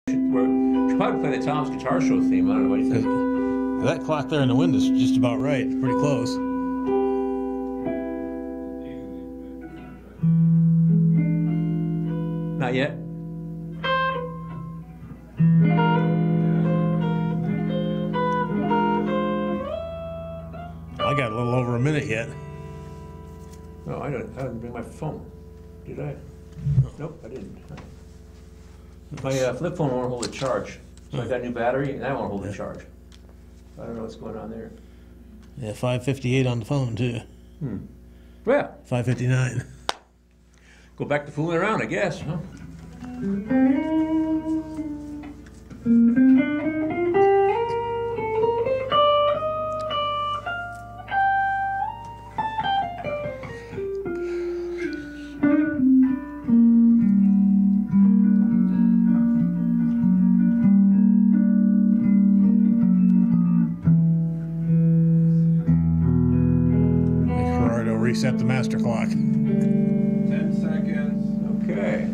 Should probably play the Tom's Guitar Show theme. I don't know, what do you think? That clock there in the window's just about right. Pretty close. Not yet. I got a little over a minute yet. No, I didn't bring my phone. Did I? Nope, I didn't. My flip phone won't hold a charge. So I got a new battery, and that won't hold a charge. I don't know what's going on there. Yeah, 5:58 on the phone too. Well, 5:59. go back to fooling around, I guess, huh? Reset the master clock. 10 seconds. Okay.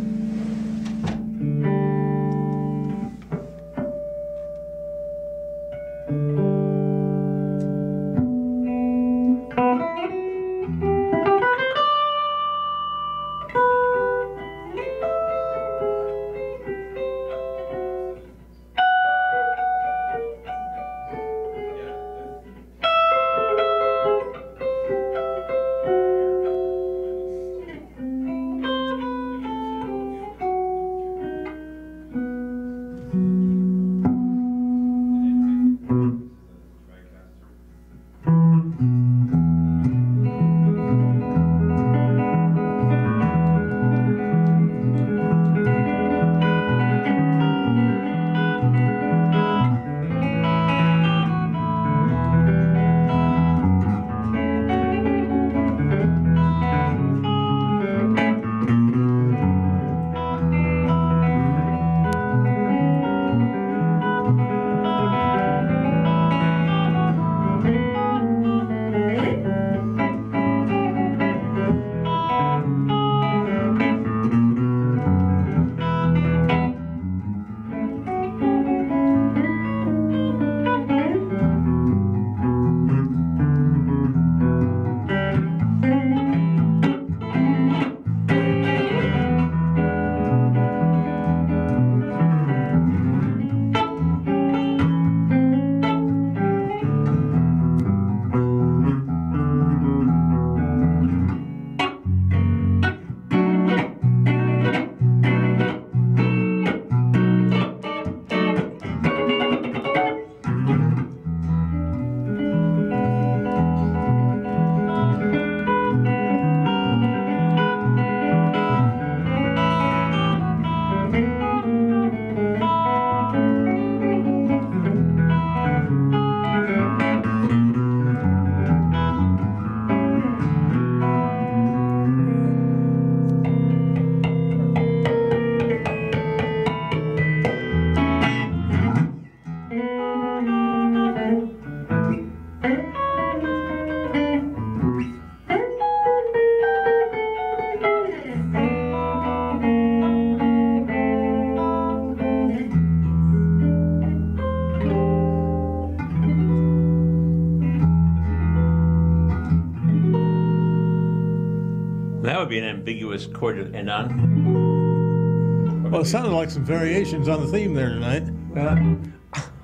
That would be an ambiguous chord to end on. Well, it sounded like some variations on the theme there tonight.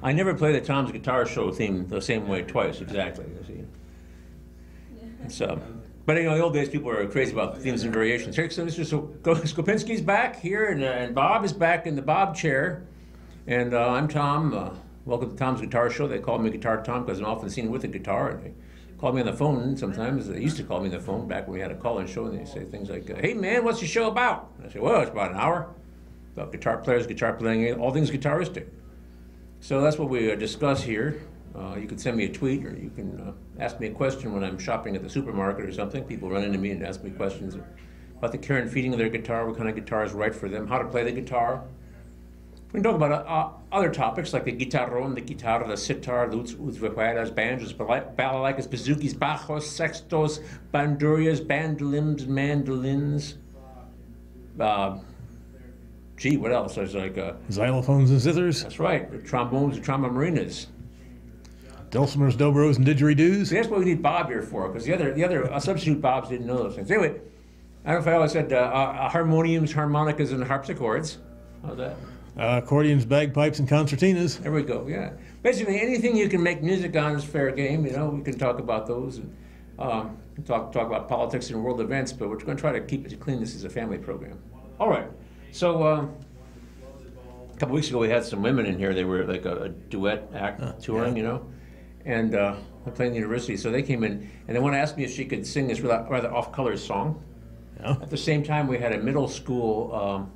I never play the Tom's Guitar Show theme the same way twice, exactly. You see. So, but you know, in the old days, people were crazy about themes and variations. Here, so Mr. Skopinski's back here, and Bob is back in the Bob chair. And I'm Tom. Welcome to Tom's Guitar Show. They call me Guitar Tom because I'm often seen with a guitar. And they call me on the phone sometimes. They used to call me on the phone back when we had a call-in show, and they say things like, "Hey man, what's your show about?" And I say, "Well, it's about an hour about guitar players, guitar playing, all things guitaristic." So that's what we discuss here. You can send me a tweet, or you can ask me a question when I'm shopping at the supermarket or something. People run into me and ask me questions about the care and feeding of their guitar, what kind of guitar is right for them, how to play the guitar. We can talk about other topics like the guitarron, the guitar, the sitar, the uzvehuelas, banjos, balalaikas, bazookas, bajos, sextos, bandurias, bandolins, mandolins, gee, what else? There's like, Xylophones and zithers, that's right, the trombones and trombomarinas. dulcimers, dobros, and didgeridoos. See, that's what we need Bob here for, because the other substitute Bobs didn't know those things. Anyway, I don't know if I always said harmoniums, harmonicas, and harpsichords. How's that? Accordions, bagpipes, and concertinas. There we go. Yeah. Basically, anything you can make music on is fair game. You know, we can talk about those and talk about politics and world events. But we're going to try to keep it clean. This is a family program. All right. So a couple weeks ago, we had some women in here. They were like a duet act touring. Yeah. You know, and playing the university. So they came in and they want to ask me if she could sing this rather off-color song. Yeah. At the same time, we had a middle school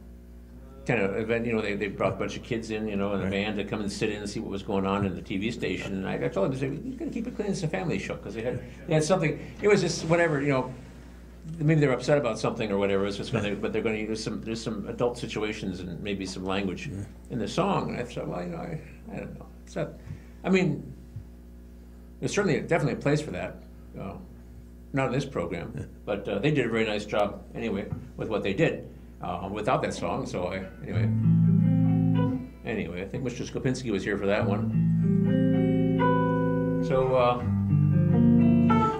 kind of event. You know, they brought a bunch of kids in, you know, in a van to come and sit in and see what was going on in the TV station. And I told them, "You're going to keep it clean. It's a family show," because they had something. It was just whatever, you know. Maybe they're upset about something or whatever. It's just going to, but they're going to use there's some adult situations and maybe some language in the song. And I thought, well, you know, I don't know. It's not. I mean, there's definitely a place for that. Not in this program, but they did a very nice job anyway with what they did without that song. So anyway, I think Mr. Skopinski was here for that one. So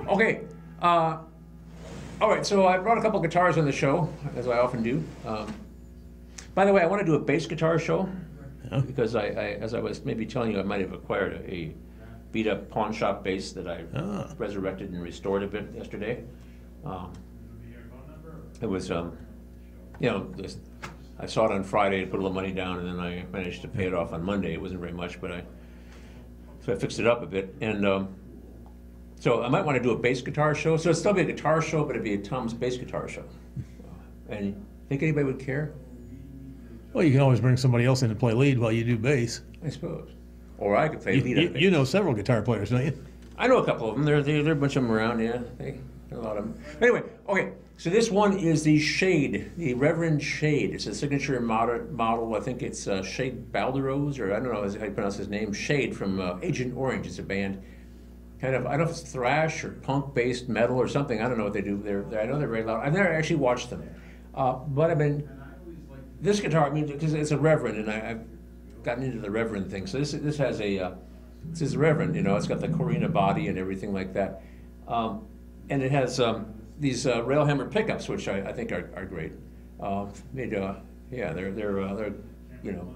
okay, all right. So I brought a couple guitars on the show, as I often do. By the way, I want to do a bass guitar show because as I was maybe telling you, I might have acquired a beat-up pawn shop bass that I resurrected and restored a bit yesterday. It was, you know, I saw it on Friday to put a little money down, and then I managed to pay it off on Monday. It wasn't very much, but so I fixed it up a bit. And so I might want to do a bass guitar show. So it'd still be a guitar show, but it'd be a Tom's bass guitar show. And think anybody would care? Well, you can always bring somebody else in to play lead while you do bass. I suppose. Or I could play lead on bass. You know several guitar players, don't you? I know a couple of them. There are a bunch of them around, yeah. A lot of them. Anyway, okay, so this one is the Shade, the Reverend Shade. It's a signature model. I think it's Shade Balderos, or I don't know how you pronounce his name. Shade from Agent Orange. It's a band. Kind of, I don't know if it's thrash or punk-based metal or something. I don't know what they do. I know they're very loud. I've never actually watched them. But I've been, this guitar, I mean, because it's a Reverend, and I've gotten into the Reverend thing. So this has this is Reverend, you know, it's got the Corina body and everything like that. And it has these rail-hammer pickups, which I think are great. They're you know,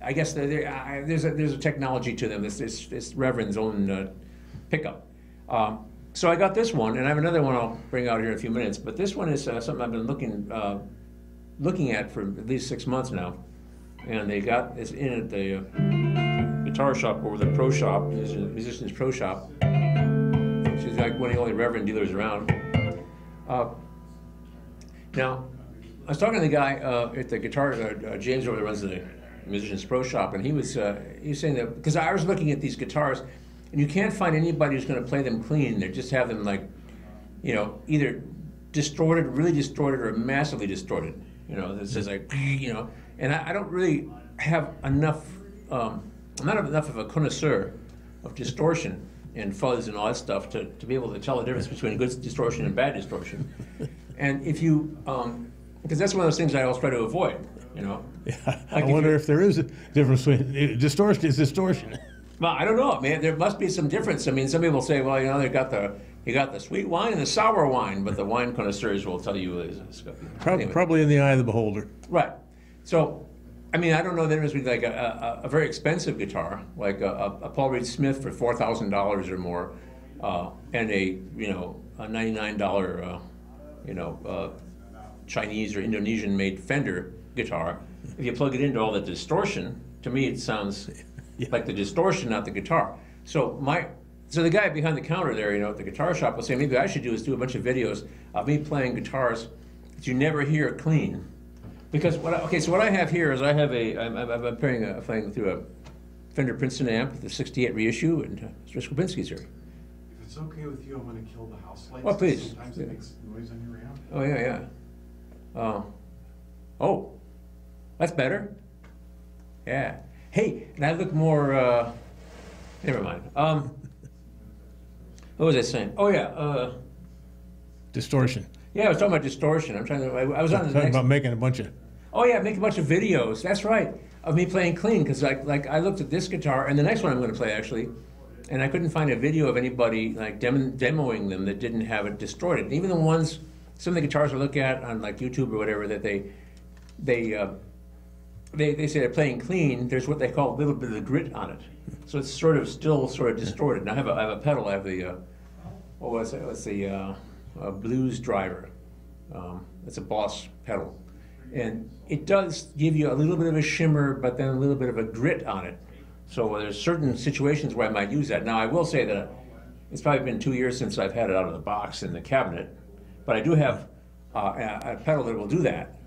I guess there's a technology to them. This Reverend's own pickup. So I got this one, and I have another one I'll bring out here in a few minutes. But this one is something I've been looking at for at least 6 months now. And they got this in at the guitar shop over the pro shop, musician's pro shop. She's like one of the only Reverend dealers around. Now, I was talking to the guy at the guitar, James over there runs the musician's pro shop, and he was saying that, because I was looking at these guitars, and you can't find anybody who's going to play them clean. They just have them like, you know, either distorted, really distorted, or massively distorted. You know, this is like, you know, and I don't really have enough, I'm not enough of a connoisseur of distortion and fuzz and all that stuff to be able to tell the difference between good distortion and bad distortion. And if you, because that's one of those things I always try to avoid, you know. Yeah, like I wonder if there is a difference between distortion is distortion. Well, I don't know, man. There must be some difference. I mean, some people say, well, you know, you got the sweet wine and the sour wine, but the wine connoisseurs will tell you it's anyway. Probably in the eye of the beholder. Right. So, I mean, I don't know the difference between like a very expensive guitar, like a Paul Reed Smith for $4,000 or more, and a $99 Chinese or Indonesian made Fender guitar. If you plug it into all the distortion, to me it sounds like the distortion, not the guitar. So the guy behind the counter there, you know, at the guitar shop, will say maybe I should do a bunch of videos of me playing guitars that you never hear clean. Because what I have here is I'm playing through a Fender Princeton amp, the '68 reissue, and Mr. Skopinski's here. If it's okay with you, I'm going to kill the house lights. Oh, please. Sometimes it makes noise on your amp. Oh yeah. Oh, that's better. Yeah. Hey, and I look more. Never mind. What was I saying? Oh yeah. Distortion. Yeah, I was talking about distortion. I'm trying to. I was on the talking next. about making a bunch of Oh yeah, make a bunch of videos. That's right, of me playing clean. Because like I looked at this guitar and the next one I'm going to play actually, and I couldn't find a video of anybody like demoing them that didn't have it distorted. And even the ones, some of the guitars I look at on like YouTube or whatever, that they say they're playing clean. There's what they call a little bit of the grit on it, so it's sort of still sort of distorted. And I have a pedal. I have the what was it? It's the Blues Driver. It's a Boss pedal, and it does give you a little bit of a shimmer, but then a little bit of a grit on it. So there's certain situations where I might use that. Now I will say that it's probably been 2 years since I've had it out of the box in the cabinet, but I do have a pedal that will do that.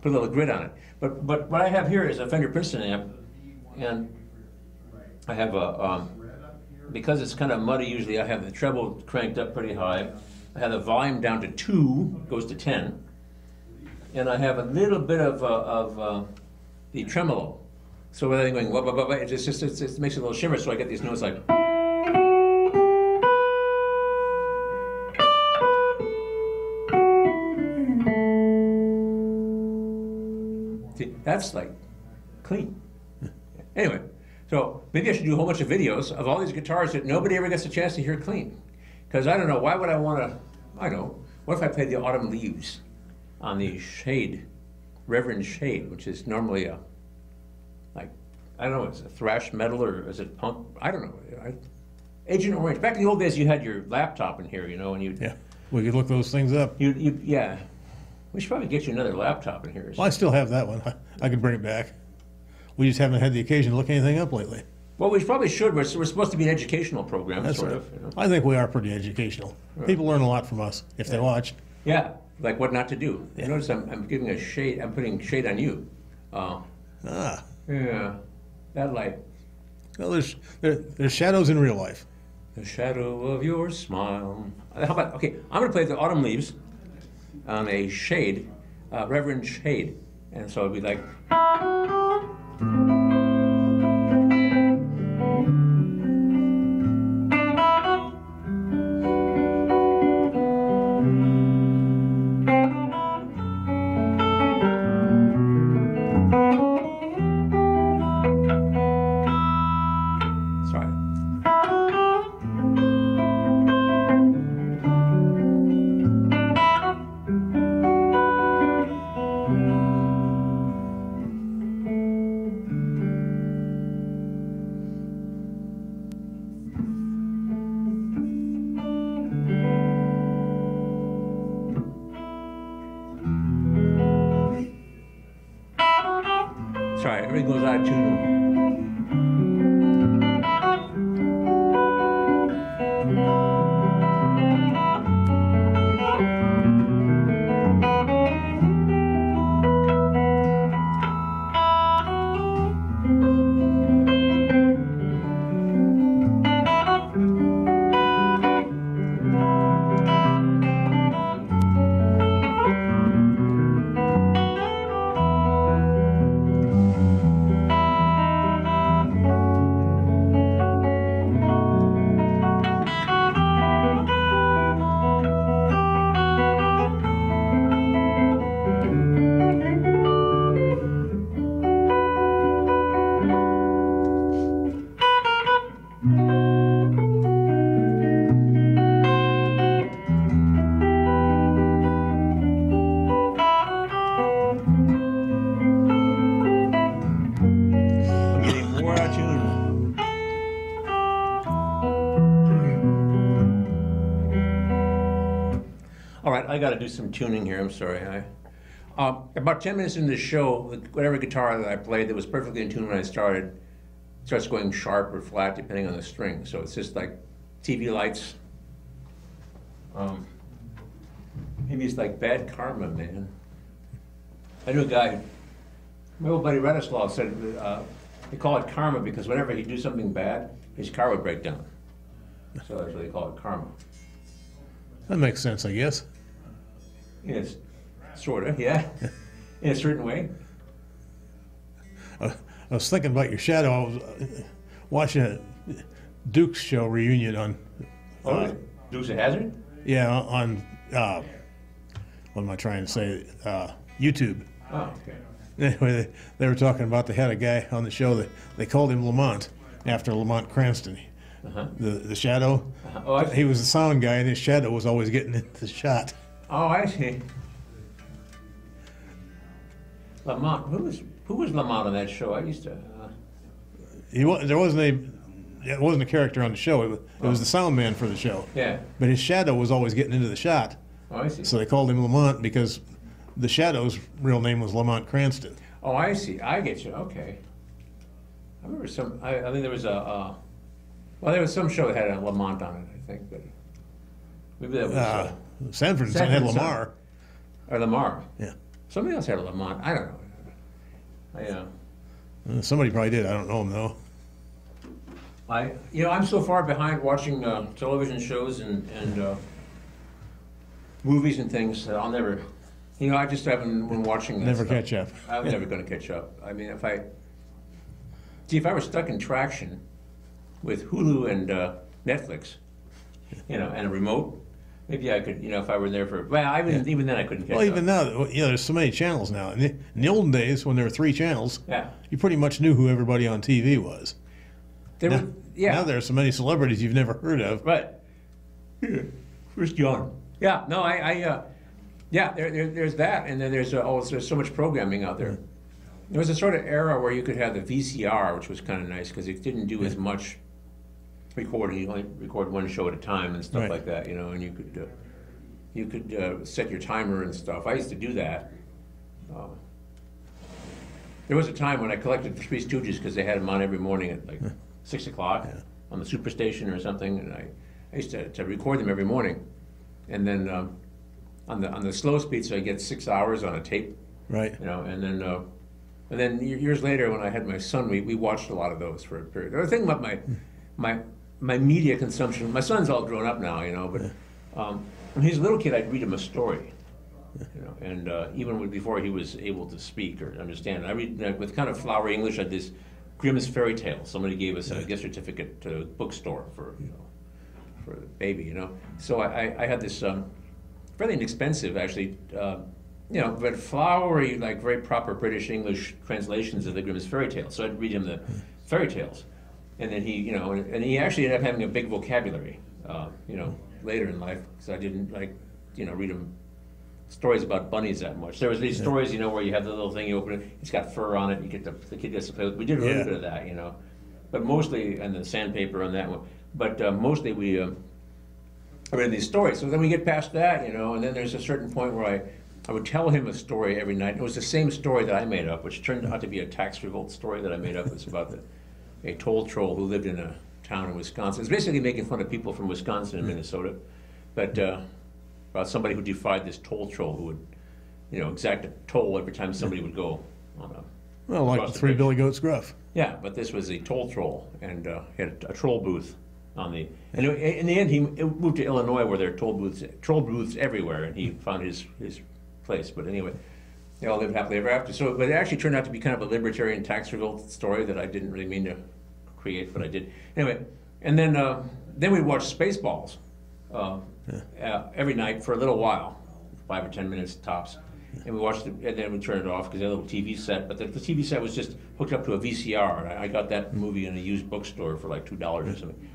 Put a little grit on it. But what I have here is a Fender Princeton amp, and I have a because it's kind of muddy. Usually I have the treble cranked up pretty high. I have the volume down to 2, goes to 10, and I have a little bit of the tremolo. So rather than going wah, wah, wah, wah, it makes a little shimmer. So I get these notes like. See, that's like clean. Anyway, so maybe I should do a whole bunch of videos of all these guitars that nobody ever gets a chance to hear clean. Because I don't know, why would I want to, I don't know, what if I played the Autumn Leaves on the Shade, Reverend Shade, which is normally a, like, I don't know, is it thrash metal or is it punk? I don't know. Agent Orange. Back in the old days, you had your laptop in here, you know, and you. Yeah, we could look those things up. Yeah. We should probably get you another laptop in here. Well, I still have that one. I can bring it back. We just haven't had the occasion to look anything up lately. Well, we probably should. We're supposed to be an educational program, That's sort right. of. You know? I think we are pretty educational. Right. People learn a lot from us if they watch. Yeah, like what not to do. Yeah. You notice I'm giving a shade. I'm putting shade on you. Yeah, that light. Well, there's shadows in real life. The shadow of your smile. How about, okay, I'm going to play the Autumn Leaves on a Shade, Reverend Shade. And so it'd be like. Sorry, everything goes out of tune. All right, I got to do some tuning here. I'm sorry. About 10 minutes into the show, whatever guitar that I played that was perfectly in tune when I started starts going sharp or flat depending on the string. So it's just like TV lights. Maybe it's like bad karma, man. I knew a guy, my old buddy Radislaw said they call it karma because whenever he'd do something bad, his car would break down. So that's why they call it karma. That makes sense, I guess. Yes, sort of, yeah, in a certain way. I was thinking about your shadow. I was watching a Duke's show reunion on. Dukes of Hazzard? Yeah, on what am I trying to say? YouTube. Oh, okay. Anyway, they were talking about, they had a guy on the show that they called him Lamont after Lamont Cranston. The shadow. Oh, He was the sound guy, and his shadow was always getting into the shot. Oh, I see. Lamont. Who was Lamont on that show? I used to. There wasn't a character on the show. It was the sound man for the show. Yeah. But his shadow was always getting into the shot. Oh, I see. So they called him Lamont because the shadow's real name was Lamont Cranston. Oh, I see. I get you. Okay. I remember some. I think there was well, there was some show that had a Lamont on it. I think, but maybe that was Sanford and Son had Lamar. Or Lamar. Yeah. Somebody else had a Lamont. I don't know. Somebody probably did. I don't know him though. I'm so far behind watching television shows and movies and things that I'll never. I just haven't been watching that Never stuff. catch up. I'm never going to catch up. I mean, if I were stuck in traction with Hulu and Netflix, and a remote, maybe I could, if I were there for. Well, even then I couldn't catch up. Well, even now, there's so many channels now. In the olden days, when there were 3 channels, Yeah. you pretty much knew who everybody on TV was. Yeah. Now there are so many celebrities you've never heard of. Right. Yeah. Where's John? Yeah. No, there's that, and then there's so much programming out there. There was a sort of era where you could have the VCR, which was kind of nice because it didn't do as much recording. You only record one show at a time and stuff like that, and you could set your timer and stuff. I used to do that. There was a time when I collected the Three Stooges because they had them on every morning at like 6 o'clock on the Superstation or something, and I used to record them every morning, and then on the slow speed, so I get 6 hours on a tape. Right. And then years later, when I had my son, we watched a lot of those for a period. The thing about my media consumption, my son's all grown up now, but when he was a little kid, I'd read him a story, and even before he was able to speak or understand. I read with kind of flowery English. I had this Grimm's Fairy Tale. Somebody gave us a gift certificate to a bookstore for the baby, So I had this fairly inexpensive, actually. But flowery, like very proper British English translations of the Grimm's fairy tales. So I'd read him the fairy tales, and then he, and he actually ended up having a big vocabulary, later in life, because I didn't read him stories about bunnies that much. There was these stories, where you have the little thing, you open it, it's got fur on it, the kid gets to play with it. We did a little bit of that, but mostly, and the sandpaper on that one. But mostly we read these stories. So then we get past that, and then there's a certain point where I would tell him a story every night. It was the same story that I made up, which turned out to be a tax revolt story that I made up. It's about a toll troll who lived in a town in Wisconsin. It's basically making fun of people from Wisconsin and Minnesota, but about somebody who defied this toll troll who would, exact a toll every time somebody would go on a. Well, like the Three Billy Goats Gruff. Yeah, but this was a toll troll, and he had a troll booth on the. And in the end, he moved to Illinois, where there are toll booths everywhere, and he found his place. But anyway, they all lived happily ever after. So, but it actually turned out to be kind of a libertarian tax revolt story that I didn't really mean to create, but I did. Anyway, and then we'd watch Spaceballs every night for a little while, 5 or 10 minutes tops. And we watched it, and then we'd turn it off because they had a little TV set. But the TV set was just hooked up to a VCR. And I got that movie in a used bookstore for like $2 or something.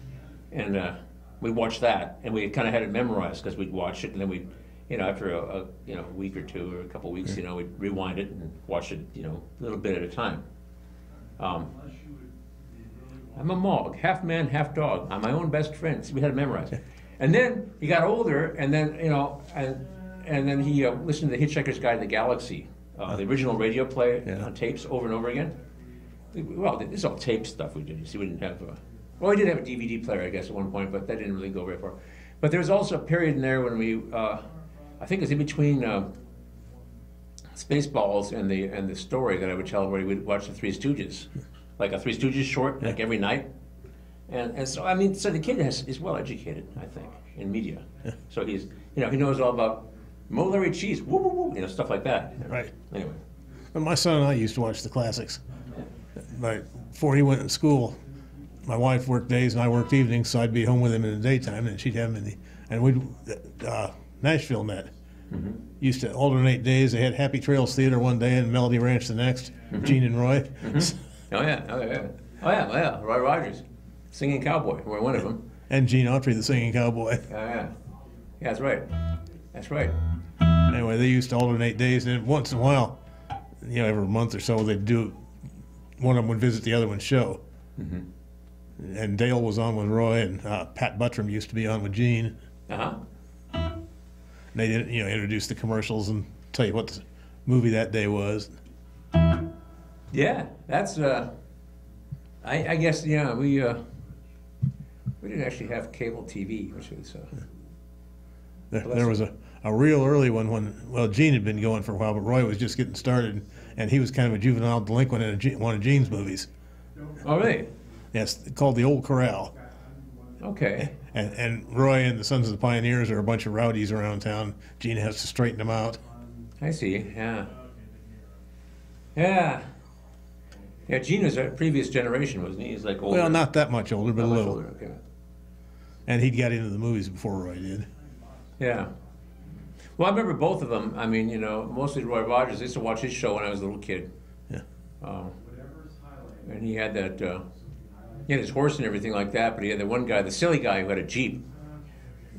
And we watched that, and we kind of had it memorized because we'd watch it, and then we'd, after a week or two or a couple of weeks, we'd rewind it and watch it, a little bit at a time. I'm a Mog, half man, half dog. I'm my own best friend. So we had it memorized. And then he got older, and then, and then he listened to the Hitchhiker's Guide to the Galaxy, the original radio play on tapes over and over again. Well, this is all tape stuff we did. You see, we didn't have well, we did have a DVD player, I guess, at one point, but that didn't really go very far. But there was also a period in there when we, I think it was in between Spaceballs and the story that I would tell, where we'd watch the Three Stooges, like a Three Stooges short, like every night. And so, I mean, so the kid is well educated, I think, in media. So he's, he knows all about Molary cheese, woo woo woo, stuff like that. Right. Anyway. But my son and I used to watch the classics. But before he went to school, my wife worked days and I worked evenings, so I'd be home with him in the daytime, and she'd have him and we'd Nashville Net. Used to alternate days. They had Happy Trails Theater one day and Melody Ranch the next. Gene and Roy. Oh yeah, oh yeah, oh yeah, oh yeah. Roy Rogers, singing cowboy, or one of them. And Gene Autry, the singing cowboy. Oh yeah, yeah, that's right, that's right. Anyway, they used to alternate days, and once in a while, you know, every month or so, they'd do, one of them would visit the other one's show. And Dale was on with Roy, and Pat Buttram used to be on with Gene. They did, you know, introduce the commercials and tell you what the movie that day was. Yeah, that's. I guess we didn't actually have cable TV, which was. There was a real early one when, well, Gene had been going for a while, but Roy was just getting started, and he was kind of a juvenile delinquent in one of Gene's movies. Oh, really? Yes, called The Old Corral. Okay. And Roy and the Sons of the Pioneers are a bunch of rowdies around town. Gene has to straighten them out. I see, yeah. Yeah. Yeah, Gene was a previous generation, wasn't he? He's like older. Well, not that much older, but a little. Older, okay. And he'd got into the movies before Roy did. Yeah. Well, I remember both of them. I mean, mostly Roy Rogers. I used to watch his show when I was a little kid. Yeah. And he had that, he had his horse and everything like that, but he had the one guy, the silly guy who had a Jeep.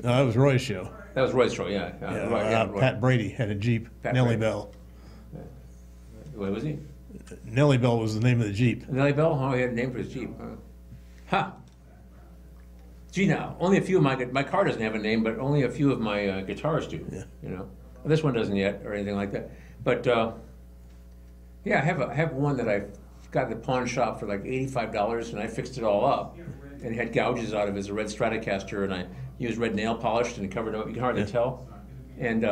No, that was Roy's show. That was Roy's show, yeah. Roy. Pat Brady had a Jeep. Pat Nellie Brady. Bell. What was he? Nellie Bell was the name of the Jeep. Nellie Bell? Oh, he had a name for his Jeep. Huh. Gee, now, only a few of my car doesn't have a name, but only a few of my guitars do. Yeah. Well, this one doesn't yet, or anything like that. But, yeah, I have one that I got in the pawn shop for like $85, and I fixed it all up. And it had gouges out of it as a red Stratocaster, and I used red nail polish and covered it up. You can hardly tell. And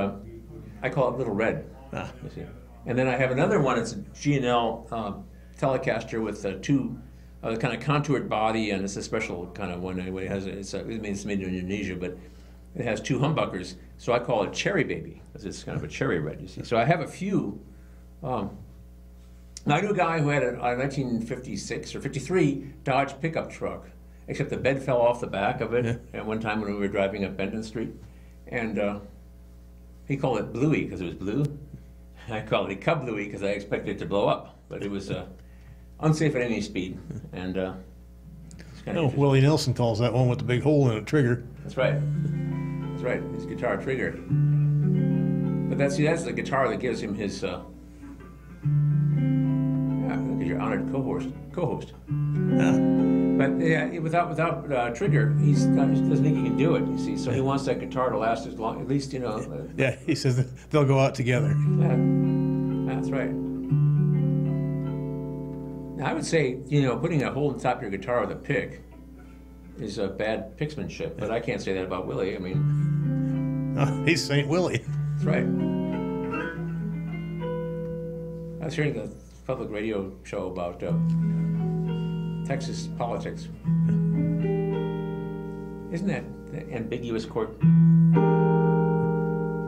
I call it Little Red. You see. And then I have another one. It's a G&L Telecaster with two kind of contoured body, and it's a special kind of one. Anyway, it's made in Indonesia, but it has two humbuckers. So I call it Cherry Baby, because it's kind of a cherry red. You see. So I have a few. Now I knew a guy who had a 1956 or 53 Dodge pickup truck, except the bed fell off the back of it at one time when we were driving up Benton Street, and he called it Bluey because it was blue. I called it Cub Bluey because I expected it to blow up, but it was unsafe at any speed, and it's kind of Willie Nelson calls that one with the big hole in the trigger. That's right. That's right. His guitar trigger. But that's the guitar that gives him his. Your honored co-host. Yeah. But yeah, without trigger, he doesn't think he can do it. You see, so he wants that guitar to last as long, at least Yeah, he says they'll go out together. Yeah, that's right. Now, I would say putting a hole in the top of your guitar with a pick is a bad picksmanship, but I can't say that about Willie. I mean, He's St. Willie. That's right. I was hearing the public radio show about Texas politics. Isn't that the ambiguous court?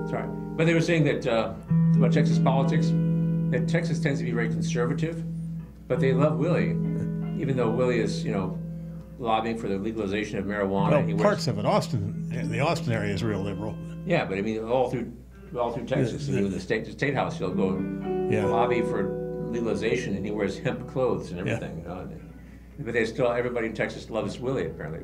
Sorry. But they were saying that about Texas politics, that Texas tends to be very conservative, but they love Willie, even though Willie is, lobbying for the legalization of marijuana. Well, parts of it, the Austin area is real liberal. Yeah, but I mean, all through Texas, and even the state house, he'll go lobby for legalization, and he wears hemp clothes and everything. But everybody in Texas loves Willie, apparently.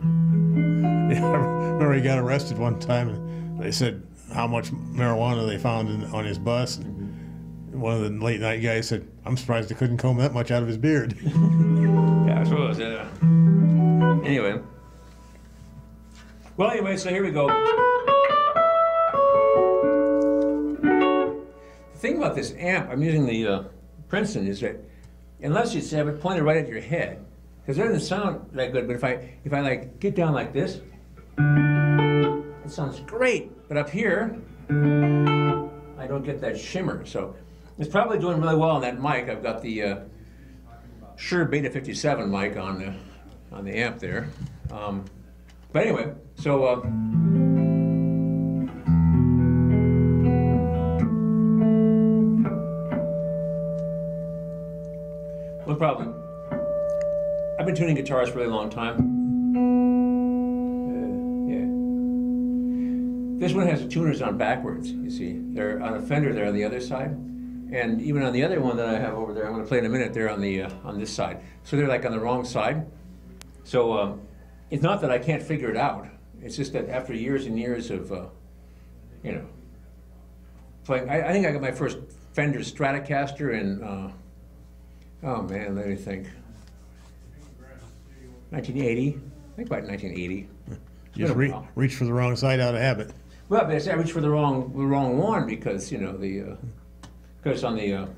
Yeah, I remember he got arrested one time, and they said how much marijuana they found on his bus. And one of the late night guys said, "I'm surprised they couldn't comb that much out of his beard." Yeah, I suppose. Anyway. Well, anyway, so here we go. The thing about this amp, I'm using the Princeton, is that unless you have it pointed right at your head, because it doesn't sound that good. But if I like get down like this, it sounds great. But up here, I don't get that shimmer. So it's probably doing really well on that mic. I've got the Shure Beta 57 mic on the amp there. But anyway, so. No problem. I've been tuning guitars for a really long time. This one has the tuners on backwards, you see. They're on a fender there on the other side. And even on the other one that I have over there, I'm going to play in a minute, they're on this side. So they're like on the wrong side. So it's not that I can't figure it out. It's just that after years and years of, you know, playing, I think I got my first Fender Stratocaster in, oh man, let me think, 1980. I think about 1980. Just reach for the wrong side out of habit. Well, but I reached for the wrong one because, you know, because on the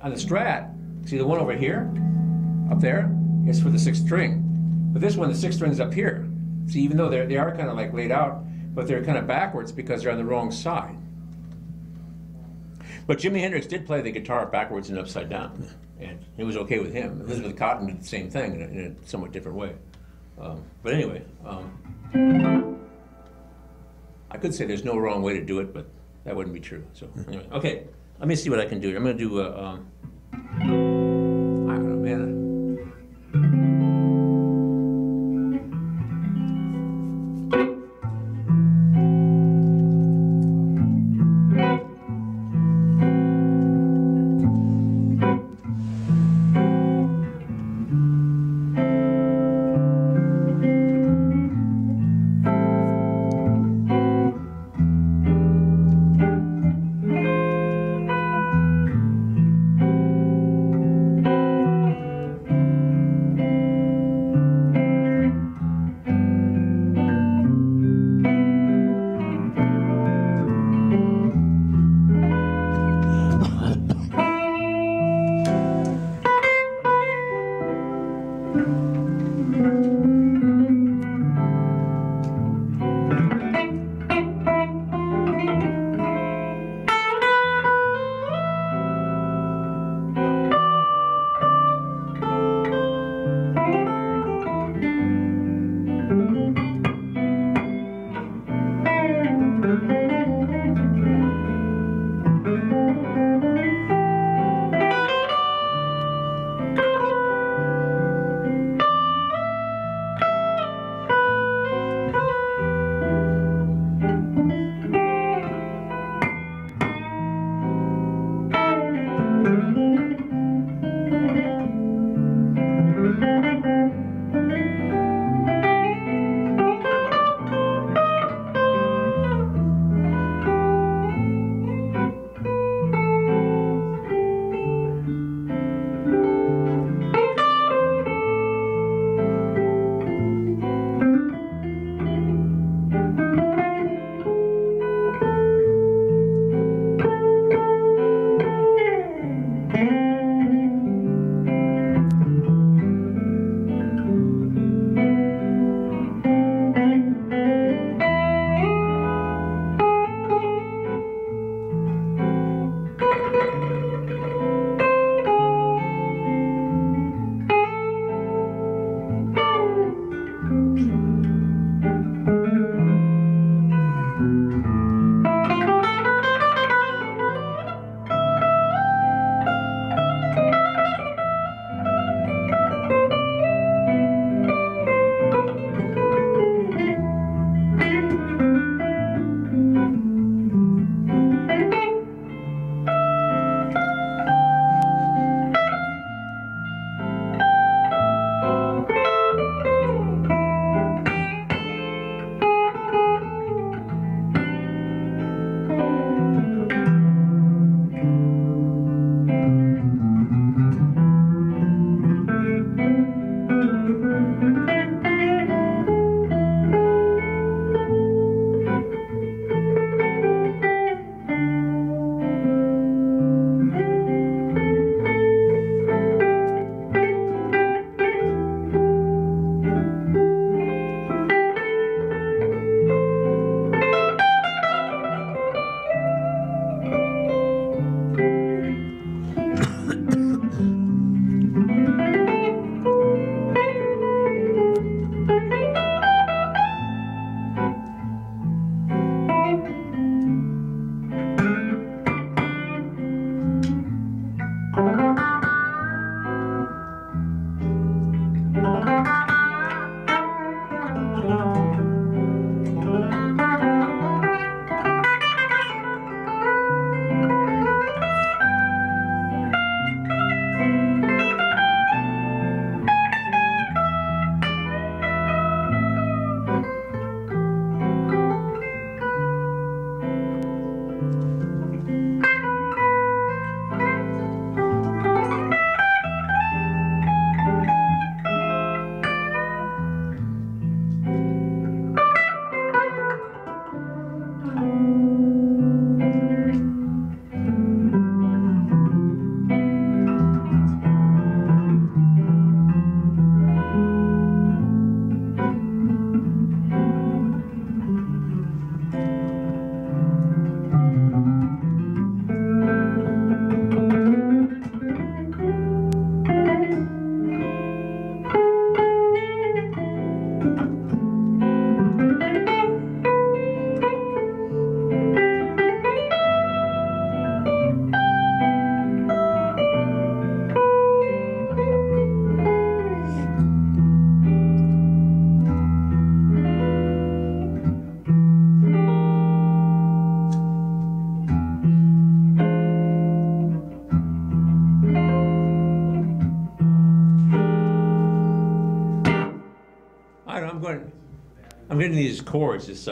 Strat, see the one over here, up there, is for the 6th string. But this one, the 6th string's up here. See, even though they are kind of like laid out, but they're kind of backwards because they're on the wrong side. But Jimi Hendrix did play the guitar backwards and upside down, and it was okay with him. Elizabeth Cotten did the same thing in a somewhat different way. But anyway, I could say there's no wrong way to do it, but that wouldn't be true. So anyway, okay, let me see what I can do. I'm going to do I don't know, man. I'm getting these chords. It's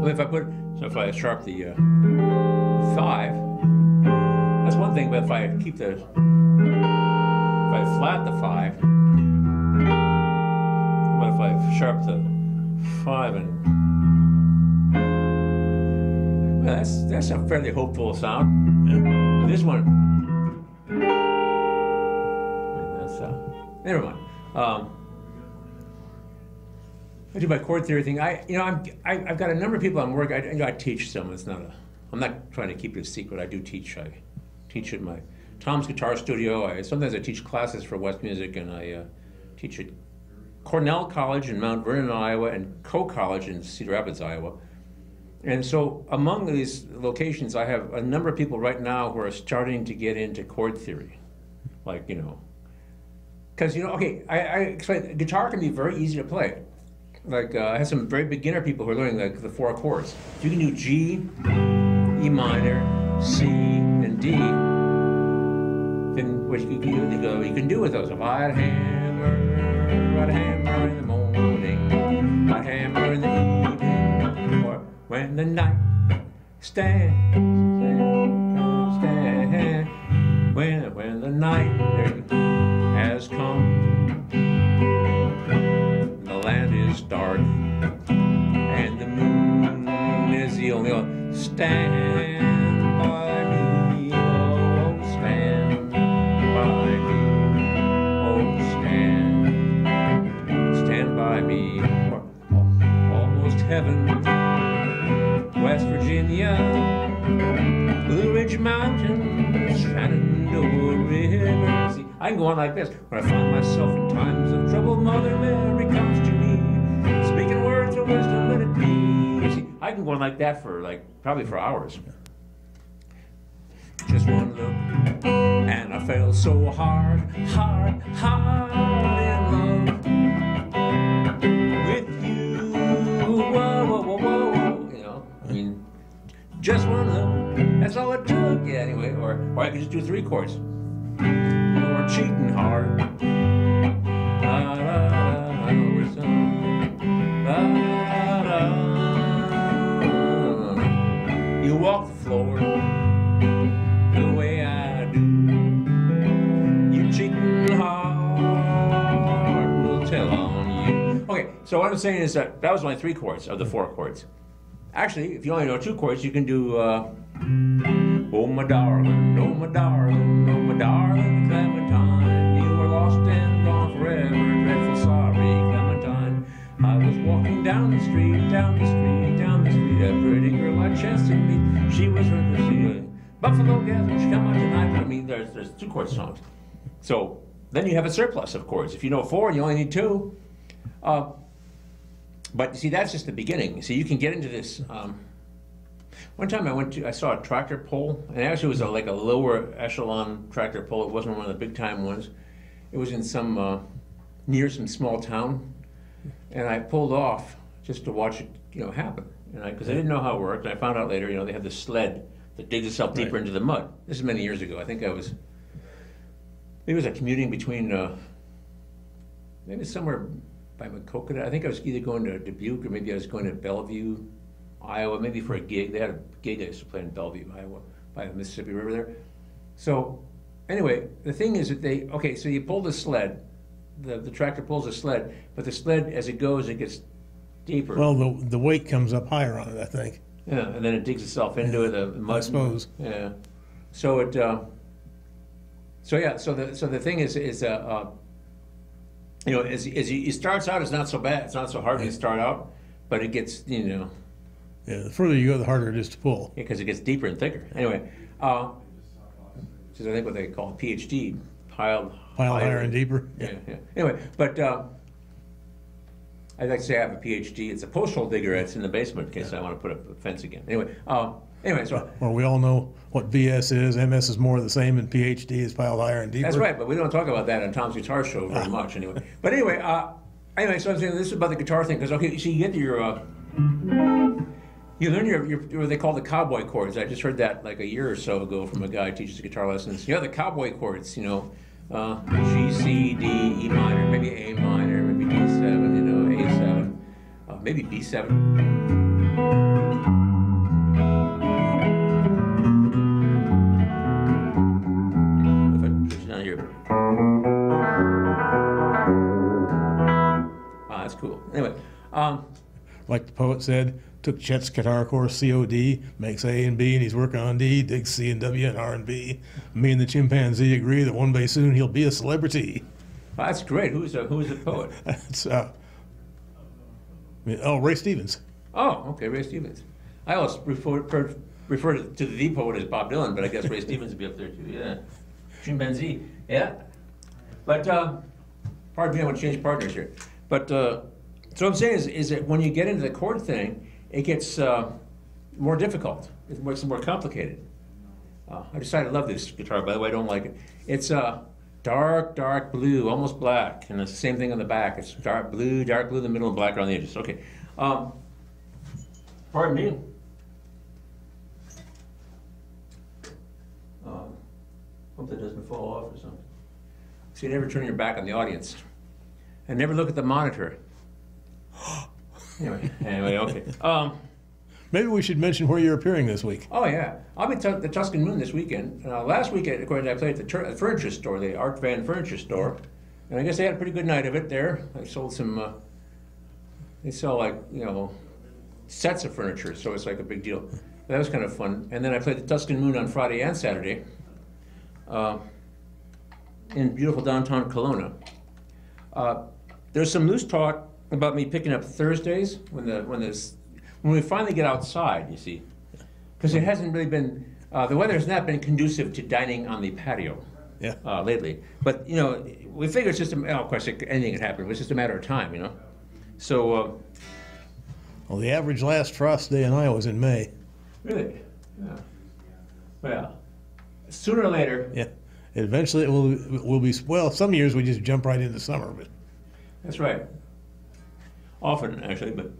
if if I sharp the 5, that's one thing. But if I flat the 5, but if I sharp the 5 and well, that's a fairly hopeful sound. Yeah. This one, that's never mind. I do my chord theory thing. I've got a number of people I'm working. I teach some. I'm not trying to keep it a secret. I do teach. I teach at my Tom's Guitar Studio. Sometimes I teach classes for West Music, and I teach at Cornell College in Mount Vernon, Iowa, and Coe College in Cedar Rapids, Iowa. And so among these locations, I have a number of people right now who are starting to get into chord theory, because I explain guitar can be very easy to play. I have some very beginner people who are learning the 4 chords. If you can do G, E minor, C, and D, then what you can do with those. If I'd hammer in the morning, I'd hammer in the evening, or when the night stands, when the night has come. Land is dark, and the moon is the only one. Stand by me, oh, stand by me, oh, stand by me. Almost heaven, West Virginia, Blue Ridge Mountains, Shenandoah River. See, I can go on like this. When I find myself in times of trouble, Mother Mary comes to me, speaking words of wisdom, let it be. See, I can go on like that for probably for hours. Just one look, and I fell so hard in love with you. Whoa, whoa, whoa, whoa. Just one look. That's all it took. Yeah, anyway, or I could just do 3 chords. You're cheating hard. You walk the floor the way I do. You cheating hard, we'll tell on you. Okay, so what I'm saying is that was only 3 chords of the 4 chords. Actually, if you only know 2 chords, you can do oh my darling, oh my darling, oh my darling Clementine, you were lost and gone forever, dreadful sorry Clementine. I was walking down the street, a pretty girl I chanced to meet. She was her Buffalo Gas, when she come out tonight. I mean, there's 2 chord songs. So then you have a surplus of chords. If you know 4 and you only need 2. But you see, that's just the beginning. So you can get into this. One time I saw a tractor pull, and actually it was like a lower echelon tractor pull. It wasn't one of the big time ones. It was in near some small town, and I pulled off just to watch it, happen. Because I didn't know how it worked, and I found out later, they had this sled that digs itself deeper into the mud. This is many years ago. I think maybe it was a commuting between, maybe somewhere by Maquoketa. I think I was either going to Dubuque or maybe I was going to Bellevue, Iowa, maybe for a gig. They had a gig I used to play in Bellevue, Iowa, by the Mississippi River there. So anyway, the thing is that so you pull the sled, the tractor pulls the sled, but the sled, as it goes, it gets deeper. Well, the weight comes up higher on it, I think. Yeah, and then it digs itself into the mud. I suppose. Yeah. So it. So the thing is as it starts out, it's not so bad. It's not so hard when you start out, but it gets, Yeah, the further you go, the harder it is to pull. Yeah, because it gets deeper and thicker. Anyway, which is I think what they call PhD, piled higher and deeper. Yeah. Anyway, but I'd like to say I have a PhD. It's a post hole digger. It's in the basement in case I want to put up a fence again. Anyway, so. Well, we all know what BS is. MS is more of the same, and PhD is piled higher and deeper. That's right, but we don't talk about that on Tom's Guitar Show very much anyway. But anyway, so I'm saying this is about the guitar thing, because, okay, so you get your, you learn your what they call the cowboy chords. I just heard that like a year or so ago from a guy who teaches guitar lessons. The cowboy chords, G, C, D, E minor, maybe A minor, maybe D7, you know, A7, maybe B7. If I push it down here. Ah, that's cool. Anyway, Like the poet said, took Chet's guitar course COD, makes A and B, and he's working on D, digs C and W and R and B. Me and the chimpanzee agree that one day soon he'll be a celebrity. well, that's great. Who's the poet? That's, Ray Stevens. Oh, okay, Ray Stevens. I always refer to the poet as Bob Dylan, but I guess Ray Stevens would be up there too. Yeah, chimpanzee. Yeah, but pardon me, I want to change partners here. But so what I'm saying is that when you get into the chord thing, it gets more difficult. It makes it more complicated. I decided I love this guitar. By the way, I don't like it. It's dark blue, almost black, and it's the same thing on the back. It's dark blue in the middle, and black around the edges. Okay. Pardon me. Hope that doesn't fall off or something. So you never turn your back on the audience, and never look at the monitor. Anyway, okay. Maybe we should mention where you're appearing this week. Oh yeah, I'll be at the Tuscan Moon this weekend. Last weekend, according to I played at the furniture store, the Art Van Furniture Store, and I guess they had a pretty good night of it there. I sold some. They sell like sets of furniture, so it's like a big deal. That was kind of fun. And then I played the Tuscan Moon on Friday and Saturday in beautiful downtown Kelowna. There's some loose talk about me picking up Thursdays when we finally get outside, you see, because it hasn't really been, the weather has not been conducive to dining on the patio lately. But, we figure it's just, of course, anything can happen. It's just a matter of time, So. Well, the average last frost day in Iowa was in May. Really? Yeah. Well, sooner or later. Yeah. Eventually it will be, well, some years we just jump right into summer, but. That's right. Often, actually, but.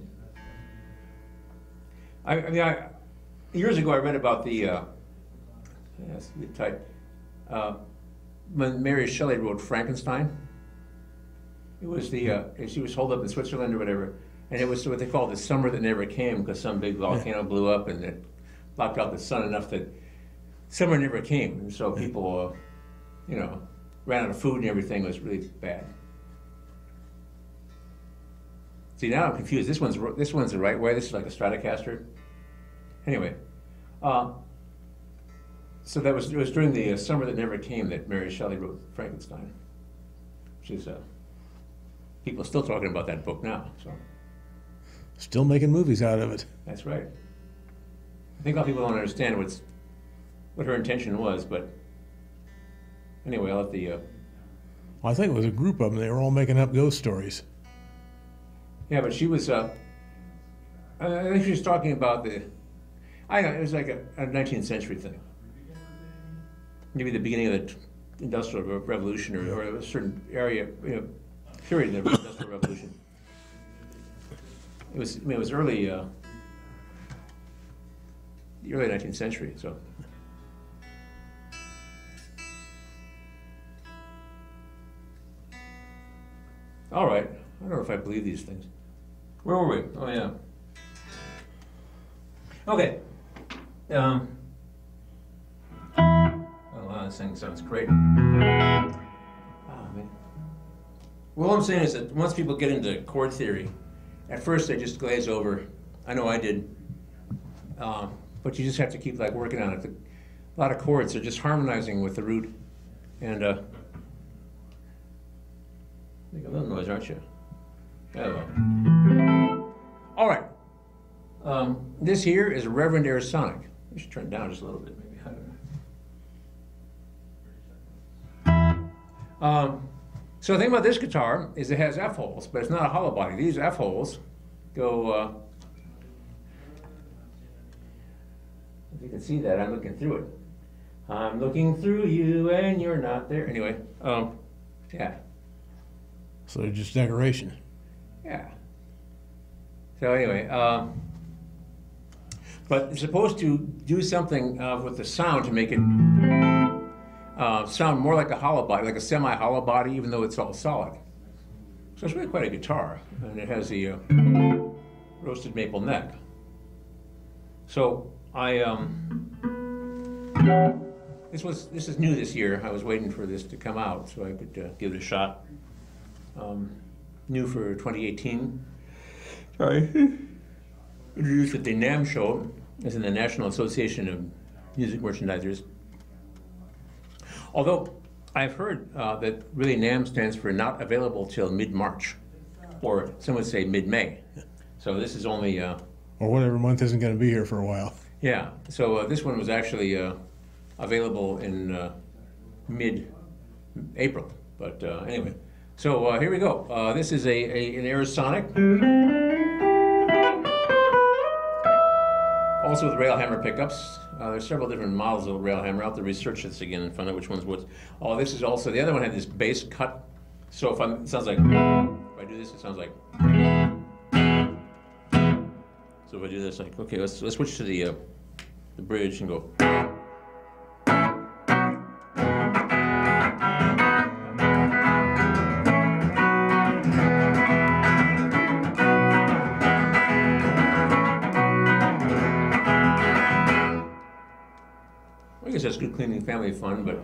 Years ago I read about when Mary Shelley wrote Frankenstein. It was she was holed up in Switzerland or whatever, and it was what they called the summer that never came because some big volcano blew up and it blocked out the sun enough that summer never came, and so people, ran out of food and everything. It was really bad. See, now I'm confused. This one's the right way. This is like a Stratocaster. Anyway, so it was during the summer that never came that Mary Shelley wrote Frankenstein. She's people are still talking about that book now. So still making movies out of it. That's right. I think a lot of people don't understand what her intention was, but anyway, I'll let the. I think it was a group of them. They were all making up ghost stories. Yeah, but she was. I think she was talking about I know it was like a 19th century thing. Maybe the beginning of the Industrial Revolution, or a certain area, period of the Industrial Revolution. It was early, the early 19th century. So. All right. I don't know if I believe these things. Where were we? Oh yeah. Okay. Oh wow, this thing sounds great. Oh man. Well, all I'm saying is that once people get into chord theory, at first they just glaze over. I know I did. But you just have to keep working on it. A lot of chords are just harmonizing with the root, and make a little noise, aren't you? Hello. All right. This here is Reverend Air Sonic. We should turn it down just a little bit, maybe. I don't know. So the thing about this guitar is it has F holes, but it's not a hollow body. These F holes go. If you can see that, I'm looking through it. I'm looking through you, and you're not there. Anyway, yeah. So they're just decoration. Yeah. So anyway, but it's supposed to do something with the sound to make it sound more like a hollow body, like a semi-hollow body, even though it's all solid. So it's really quite a guitar, and it has the roasted maple neck. So this is new this year. I was waiting for this to come out so I could give it a shot. New for 2018. Sorry. Introduced at the NAMM show, as in the National Association of Music Merchandisers. Although I've heard that really NAMM stands for not available till mid-March, or some would say mid-May. So this is only or whatever month isn't going to be here for a while. yeah. So this one was actually available in mid-April. But anyway, so here we go. This is an Aerosonic, also with railhammer pickups. There's several different models of railhammer. I'll have to research this again and find out which one's what. Oh, this is also, the other one had this bass cut. So if it sounds like, if I do this, it sounds like. So if I do this, like, okay, let's switch to the bridge and go. I guess that's good cleaning family fun, but.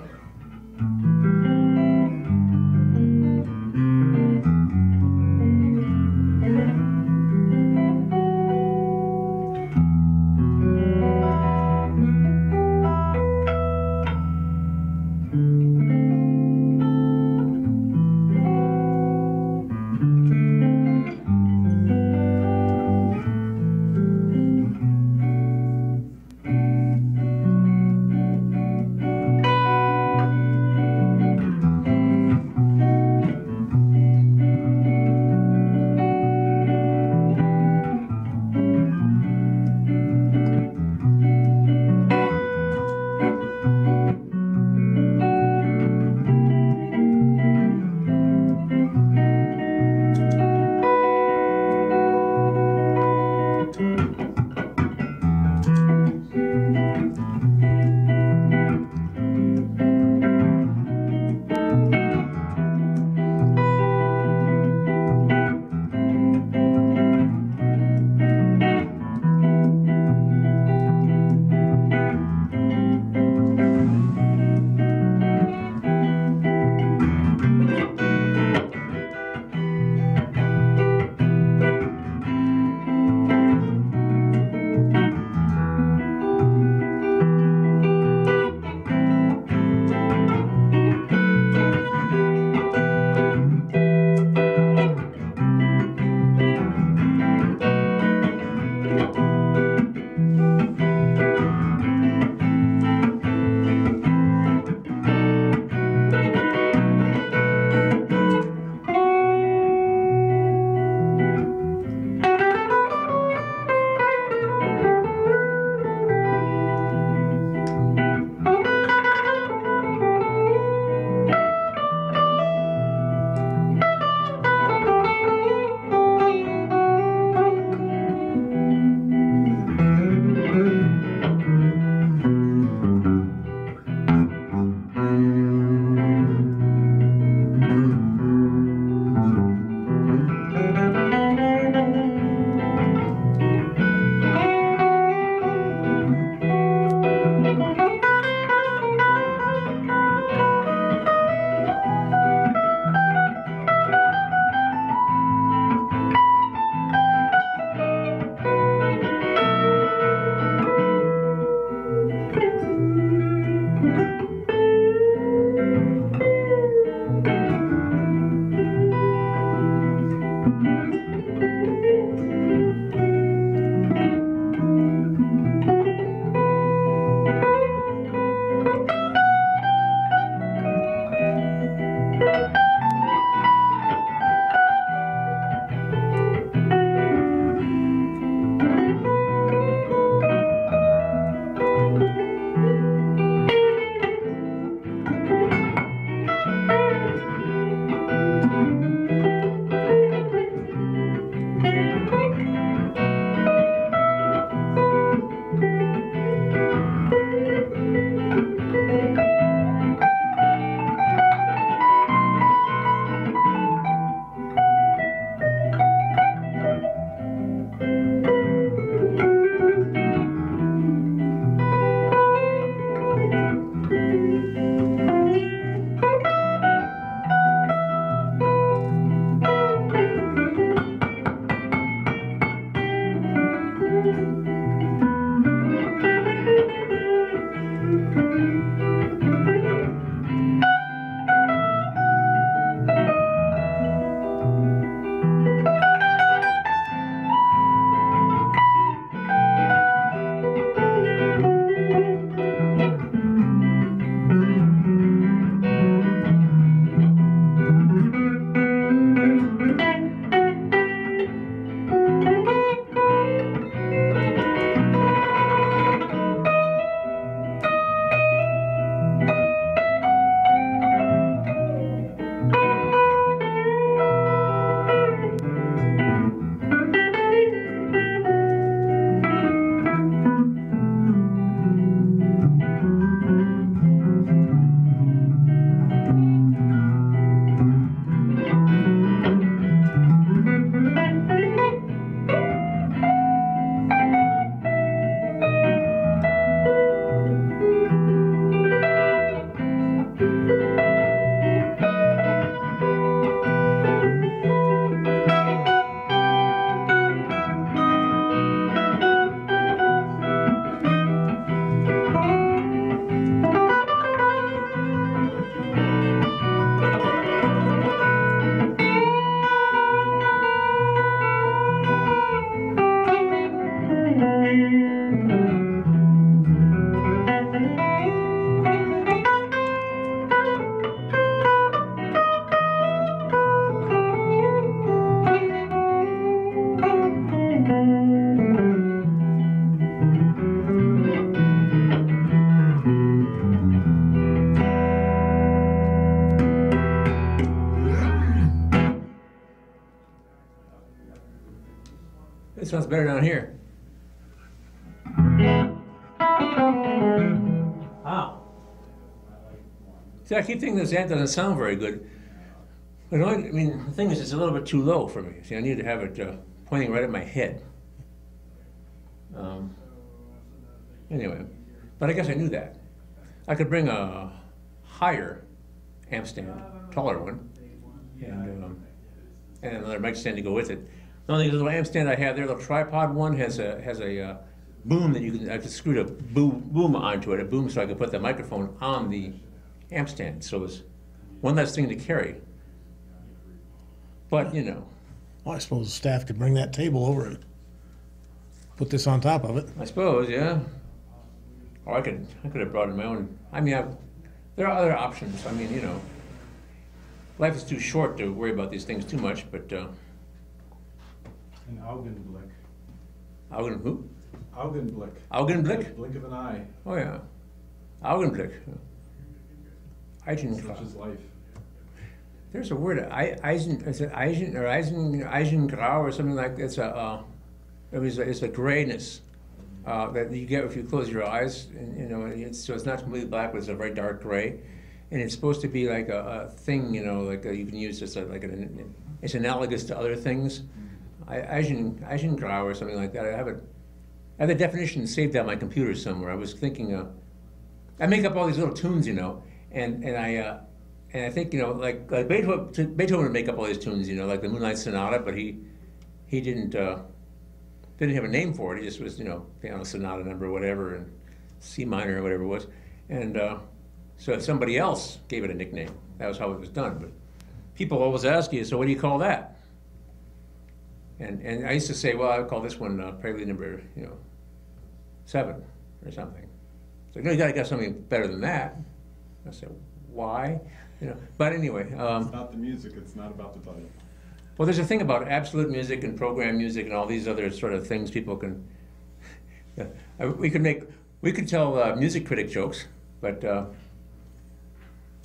sounds better down here. Wow. See, I keep thinking this amp doesn't sound very good. But I mean, the thing is, it's a little bit too low for me. See, I need to have it pointing right at my head. Anyway, but I guess I knew that. I could bring a higher amp stand, taller one, and another mic stand to go with it. The only little amp stand I have there, the tripod one, has a boom that you can. I could screw a boom onto it, a boom, so I could put the microphone on the amp stand. So it's one less thing to carry. But you know, Well, I suppose the staff could bring that table over and put this on top of it. I suppose, yeah. Or I could have brought in my own. I mean, there are other options. I mean, you know, life is too short to worry about these things too much. But An Augenblick. Augen who? Augenblick. Augenblick? Blink of an eye. Oh yeah, Augenblick. Such is life. There's a word, is it Eisengrau or something like that? It's a grayness that you get if you close your eyes, and you know, so it's not completely black, but it's a very dark gray, and it's supposed to be like a thing, you know, like you can use this it's analogous to other things, Eisengrau or something like that. I have the definition saved on my computer somewhere. I was thinking, I make up all these little tunes, you know, and I think, you know, like Beethoven would make up all these tunes, you know, like the Moonlight Sonata, but he didn't have a name for it. He just was, you know, piano sonata number whatever, and C minor or whatever it was. And so somebody else gave it a nickname. That was how it was done. But people always ask you, so what do you call that? And I used to say, well, I would call this one Prelude number, 7 or something. So no, you got to get something better than that. I said, why? You know, but anyway. It's not the music, it's not about the budget. Well, there's a thing about absolute music and program music and all these other sort of things people can. We could tell music critic jokes, but the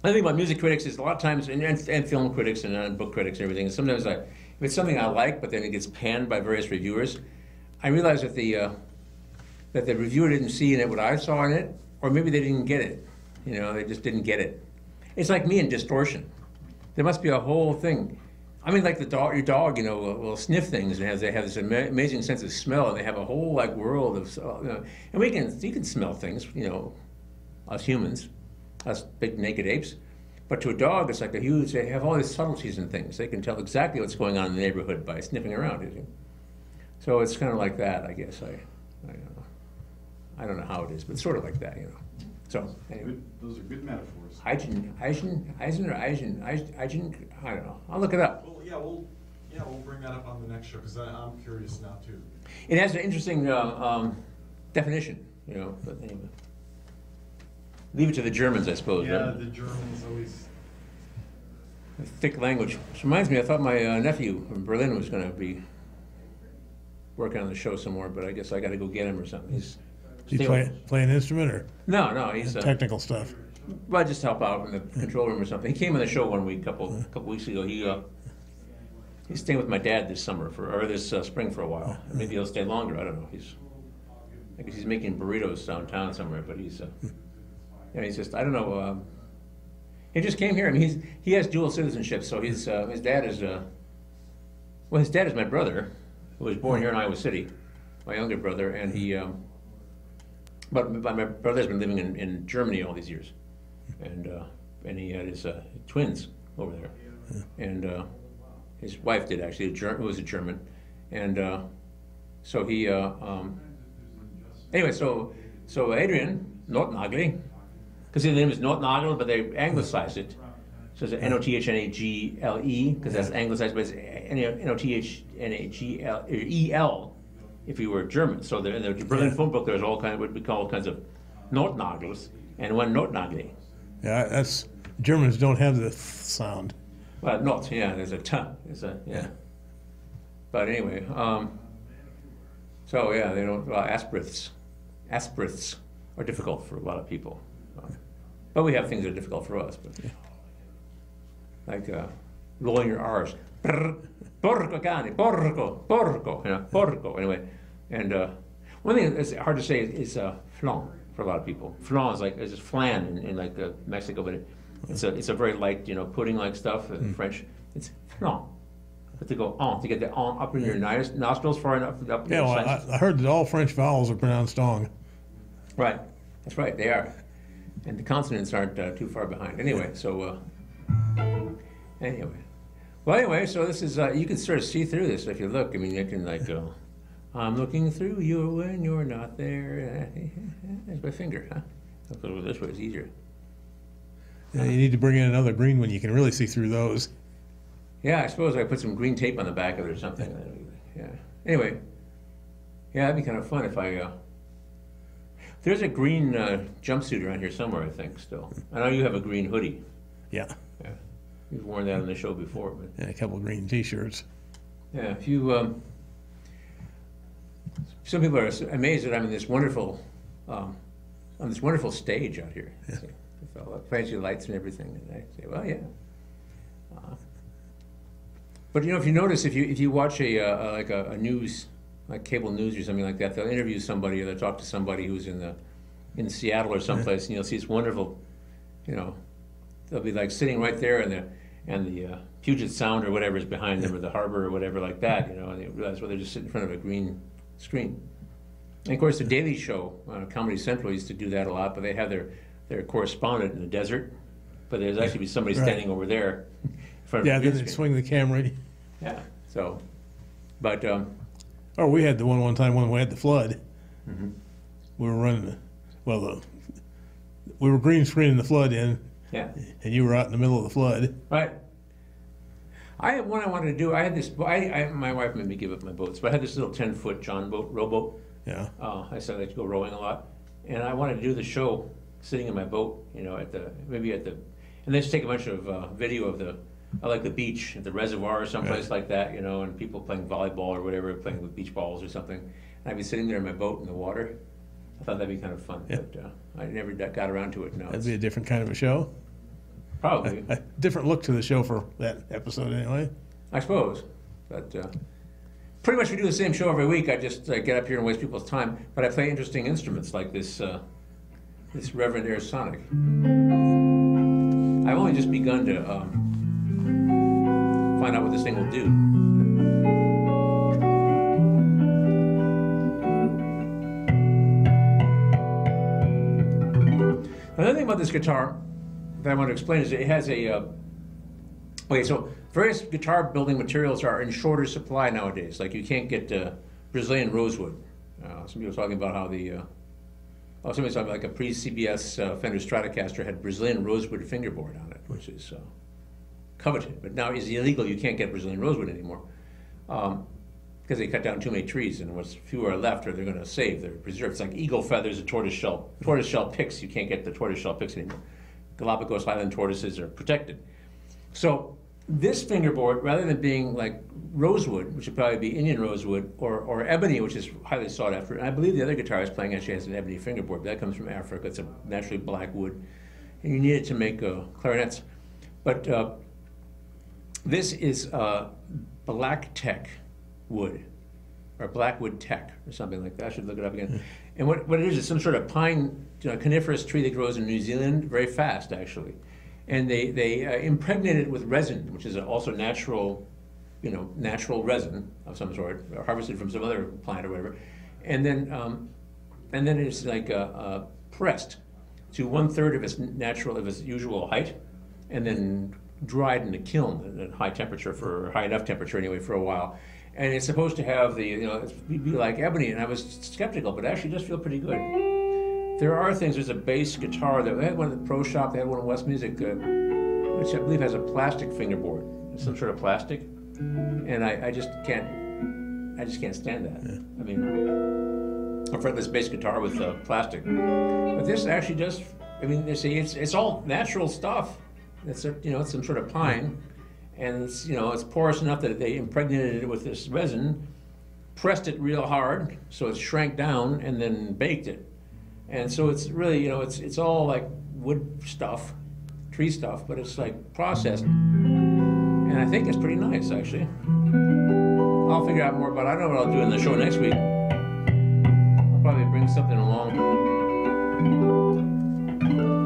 thing about music critics is a lot of times, and film critics and book critics and everything. Sometimes if it's something I like, but then it gets panned by various reviewers, I realize that the reviewer didn't see in it what I saw in it, or maybe they didn't get it. You know, they just didn't get it. It's like me and distortion. There must be a whole thing. I mean, like your dog, you know, will sniff things, and they have this amazing sense of smell, and they have a whole like world of, you know, and you can smell things, you know, us humans, us big naked apes, but to a dog, it's like they have all these subtleties and things. They can tell exactly what's going on in the neighborhood by sniffing around, you see. So it's kind of like that, I guess. I don't know how it is, but it's sort of like that, you know. So anyway. Those are good metaphors. Eisen, I don't know. I'll look it up. Well, we'll bring that up on the next show, because I'm curious now too. It has an interesting definition, you know. But anyway, leave it to the Germans, I suppose. Yeah, right? the Germans always. Thick language. Which reminds me, I thought my nephew from Berlin was going to be working on the show some more, but I guess I got to go get him or something. Does he play an instrument or No, he's technical stuff? Well, just help out in the control room or something. He came on the show one week, couple weeks ago. He's staying with my dad this spring for a while. Maybe he'll stay longer. I don't know. I guess he's making burritos downtown somewhere. But he's just, I don't know. He just came here. I mean, he has dual citizenship. So his dad is his dad is my brother, who was born here in Iowa City, my younger brother, and he. But my brother's been living in Germany all these years, and he had his twins over there, and his wife did actually, who was a German, and so he anyway. So Adrian Notnagel, because his name is Notnagel, but they anglicized it, so it's Nothnagle, because that's anglicized, but it's Nothnagle. If you were German. So in the Berlin phone book, there's what we call all kinds of Notnagels, and one Notnagel. Yeah, Germans don't have the sound. Well, not, there's a t. Yeah. But anyway, so they don't, asperiths are difficult for a lot of people. But we have things that are difficult for us. But like rolling your R's. porco cane, porco, you know, porco. Anyway, and one thing that's hard to say is flan for a lot of people. Flan is like it's just flan in like Mexico, but it's a very light, you know, pudding-like stuff in French. It's flan. But to go on, to get the on up in your nostrils far enough up. Yeah, well, I heard that all French vowels are pronounced ong. Right, that's right, they are, and the consonants aren't too far behind. Anyway, so anyway, so this is you can sort of see through this if you look. I mean, you can like go, I'm looking through you when you're not there. There's my finger, huh? I'll go this way, it's easier. Yeah, you need to bring in another green one. You can really see through those. Yeah, I suppose I put some green tape on the back of it or something. Yeah. Anyway, yeah, that'd be kind of fun if I. There's a green jumpsuit around here somewhere, I think. Still, I know you have a green hoodie. Yeah. Yeah, you've worn that on the show before, but. Yeah, a couple of green T-shirts. Yeah, if you. Some people are amazed that I'm in this wonderful, on this wonderful stage out here. Yeah. With all the fancy lights and everything, and I say, well, yeah. But you know, if you notice, if you watch a news, like cable news or something like that, they'll interview somebody or they'll talk to somebody who's in Seattle or someplace, and you'll see this wonderful, you know, they'll be like sitting right there, and the Puget Sound or whatever is behind them, or the harbor or whatever like that, you know, and they realize, well, they're just sitting in front of a green screen. And of course, the Daily Show on Comedy Central used to do that a lot, but they have their correspondent in the desert, but there's actually somebody standing over there. Yeah, then they swing the camera. Yeah. So, but oh, we had the one time when we had the flood. Mm-hmm. We were running we were green screening the flood in. Yeah. And you were out in the middle of the flood. Right. I wanted to do. I had this. My wife made me give up my boats, but I had this little 10-foot John boat, rowboat. Yeah. I said I like to go rowing a lot, and I wanted to do the show sitting in my boat. You know, and then just take a bunch of video of I like the beach at the reservoir or someplace like that, you know, and people playing volleyball or whatever, playing with beach balls or something. And I'd be sitting there in my boat in the water. I thought that'd be kind of fun, but I never got around to it. No, that'd be a different kind of a show. Probably a different look to the show for that episode, anyway. I suppose, but pretty much we do the same show every week. I just get up here and waste people's time, but I play interesting instruments like this Reverend Air Sonic. I've only just begun to. Find out what this thing will do. Another thing about this guitar that I want to explain is it has a okay, so various guitar building materials are in shorter supply nowadays. Like you can't get Brazilian rosewood. Some people are talking about how somebody's talking about like a pre-CBS Fender Stratocaster had Brazilian rosewood fingerboard on it, which is coveted, but now is illegal. You can't get Brazilian rosewood anymore because they cut down too many trees, and what's few are left, or they're going to save. They're preserved. It's like eagle feathers and tortoiseshell picks. You can't get the tortoiseshell picks anymore. Galapagos Island tortoises are protected. So this fingerboard, rather than being like rosewood, which would probably be Indian rosewood, or ebony, which is highly sought after, and I believe the other guitar I was playing actually has an ebony fingerboard, but that comes from Africa. It's a naturally black wood, and you need it to make clarinets. But this is black tech wood, or blackwood tech, or something like that. I should look it up again. And what it is some sort of pine, coniferous tree that grows in New Zealand very fast, actually. And they impregnate it with resin, which is also natural, natural resin of some sort, or harvested from some other plant or whatever. And then it's like pressed to 1/3 of its usual height, and then dried in the kiln at high enough temperature anyway, for a while. And it's supposed to have it'd be like ebony, and I was skeptical, but actually it does feel pretty good. There are things, there's a bass guitar that they had one at the Pro Shop, they had one at West Music, which I believe has a plastic fingerboard, some sort of plastic, and I just can't stand that. Yeah. I mean, a fretless bass guitar with plastic. But this actually does, they say it's all natural stuff. It's it's some sort of pine, and it's porous enough that they impregnated it with this resin, pressed it real hard so it shrank down, and then baked it. And so it's really it's all like wood stuff, tree stuff, but it's like processed, and I think it's pretty nice actually. I'll figure out more about it. I don't know what I'll do in the show next week. I'll probably bring something along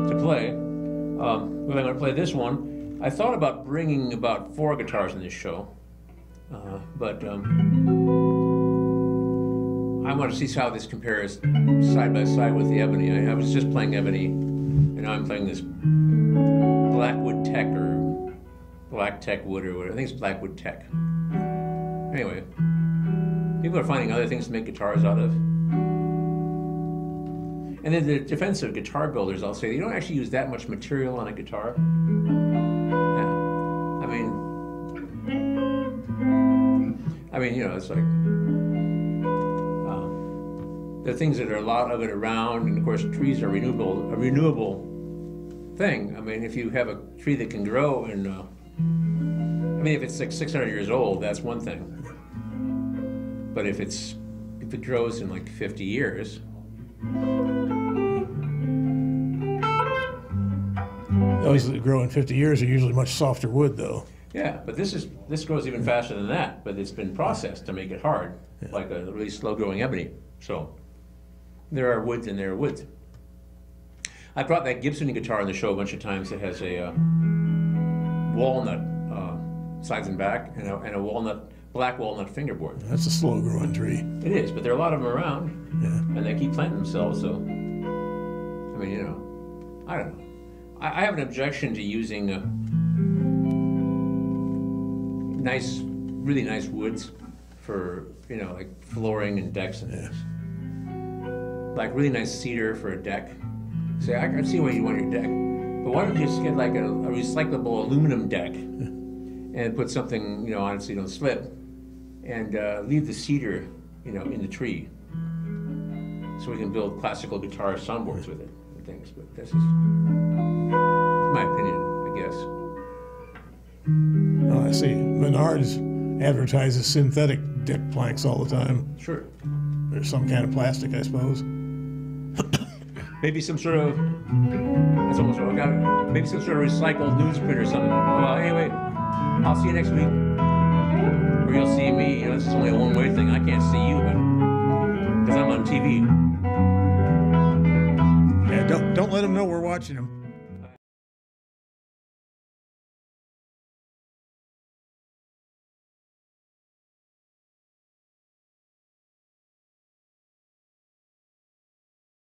to play. But I'm going to play this one. I thought about bringing about 4 guitars in this show, but I want to see how this compares side by side with the ebony. I was just playing ebony, and now I'm playing this Blackwood Tech or Black Tech Wood or whatever. I think it's Blackwood Tech. Anyway, people are finding other things to make guitars out of. And in the defense of guitar builders, I'll say you don't actually use that much material on a guitar. Yeah. I mean, you know, it's like there are things that are a lot of it around, and of course, trees are a renewable thing. I mean, if you have a tree that can grow, and I mean, if it's like 600 years old, that's one thing. But if it grows in like 50 years. Those that grow in 50 years are usually much softer wood, though. Yeah, but this grows even faster than that. But it's been processed to make it hard, like a really slow-growing ebony. So there are woods and there are woods. I brought that Gibson guitar on the show a bunch of times. It has a walnut sides and back, and a black walnut fingerboard. That's a slow-growing tree. It is, but there are a lot of them around, and they keep planting themselves. So, I mean, you know, I don't know. I have an objection to using really nice woods for, you know, like flooring and decks and things. Like really nice cedar for a deck. Say, I can see why you want your deck, but why don't you just get like a recyclable aluminum deck and put something, you know, on it so you don't slip, and leave the cedar, you know, in the tree, so we can build classical guitar soundboards with it and things. But this is my opinion, I guess. Oh, I see. Menards advertises synthetic deck planks all the time. Sure. There's some kind of plastic, I suppose. Maybe some sort of, that's almost what I got. Maybe some sort of recycled newsprint or something. Well, anyway, I'll see you next week. Or you'll see me. You know, this is only a one-way thing. I can't see you, but because I'm on TV. Yeah, don't let them know we're watching them.